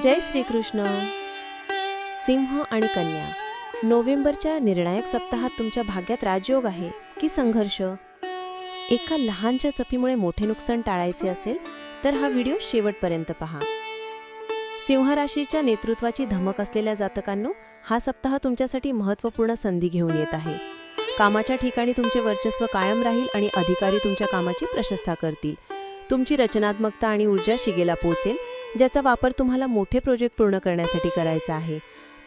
जय श्रीकृष्ण. सिंह आणि कन्या, नोव्हेंबरच्या निर्णायक सप्ताहात तुमच्या भाग्यात राजयोग आहे की संघर्ष? एका लहानशा चफीमुळे मोठे नुकसान टाळायचे असेल तर हा व्हिडिओ शेवटपर्यंत पहा. सिंह राशीच्या नेतृत्वाची धमक असलेल्या जातकांनो, हा सप्ताह तुमच्यासाठी महत्त्वपूर्ण संधी घेऊन येत आहे. कामाच्या ठिकाणी तुमचे वर्चस्व कायम राहील आणि अधिकारी तुमच्या कामाची प्रशंसा करतील. तुमची रचनात्मकता आणि ऊर्जा शिगेला पोहोचेल, ज्याचा वापर तुम्हाला मोठे प्रोजेक्ट पूर्ण करण्यासाठी करायचा आहे.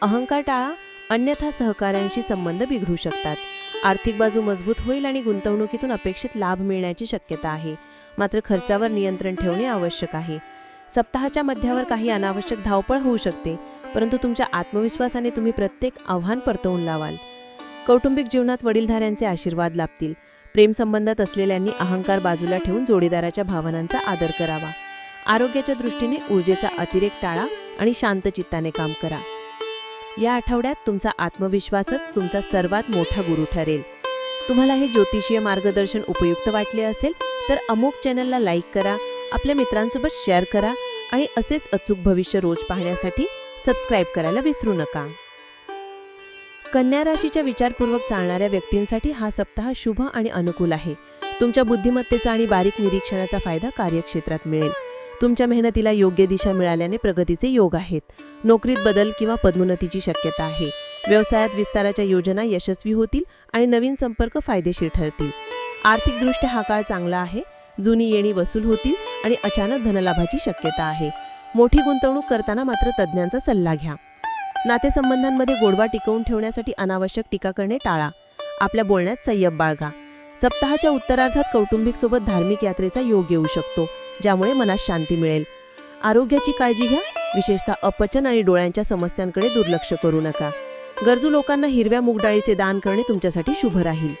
अहंकार टाळा, अन्यथा सहकाऱ्यांशी संबंध बिघडू शकतात. आर्थिक बाजू मजबूत होईल आणि गुंतवणुकीतून अपेक्षित लाभ मिळण्याची शक्यता आहे. मात्र खर्चावर नियंत्रण ठेवणे आवश्यक आहे. सप्ताहाच्या मध्यावर काही अनावश्यक धावपळ होऊ शकते, परंतु तुमच्या आत्मविश्वासाने तुम्ही प्रत्येक आव्हान परतवून लावाल. कौटुंबिक जीवनात वडीलधाऱ्यांचे आशीर्वाद लाभतील. प्रेमसंबंधात असलेल्यांनी अहंकार बाजूला ठेवून जोडीदाराच्या भावनांचा आदर करावा. आरोग्याच्या दृष्टीने ऊर्जेचा अतिरेक टाळा आणि शांत चित्ताने काम करा. या आठवड्यात तुमचा आत्मविश्वासच तुमचा सर्वात मोठा गुरु ठरेल. तुम्हाला हे ज्योतिषीय मार्गदर्शन उपयुक्त वाटले असेल तर अमुक चॅनलला लाईक करा, आपल्या मित्रांसोबत शेअर करा आणि असेच अचूक भविष्य रोज पाहण्यासाठी सबस्क्राईब करायला विसरू नका. कन्या राशीच्या विचारपूर्वक चालणाऱ्या व्यक्तींसाठी हा सप्ताह शुभ आणि अनुकूल आहे. तुमच्या बुद्धिमत्तेचा आणि बारीक निरीक्षणाचा फायदा कार्यक्षेत्रात मिळेल. तुमच्या मेहनतीला योग्य दिशा मिळाल्याने प्रगतीचे योग आहेत. नोकरीत बदल किंवा पदोन्नतीची शक्यता आहे. व्यवसायात विस्ताराच्या योजना यशस्वी होतील आणि नवीन संपर्क फायदेशीर ठरतील. आर्थिकदृष्ट्या हा काळ चांगला आहे. जुनी येणी वसूल होतील आणि अचानक धनलाभाची शक्यता आहे. मोठी गुंतवणूक करताना मात्र तज्ज्ञांचा सल्ला घ्या. नातेसंबंधांमध्ये गोडवा टिकवून ठेवण्यासाठी अनावश्यक टीका करणे टाळा. आपल्या बोलण्यात संयम बाळगा. सप्ताहाच्या उत्तरार्धात कौटुंबिक सोबत धार्मिक यात्रेचा योग येऊ शकतो, ज्यामुळे मनात शांती मिळेल. आरोग्याची काळजी घ्या, विशेषतः अपचन आणि डोळ्यांच्या समस्यांकडे दुर्लक्ष करू नका. गरजू लोकांना हिरव्या मूग डाळीचे दान करणे तुमच्यासाठी शुभ राहील.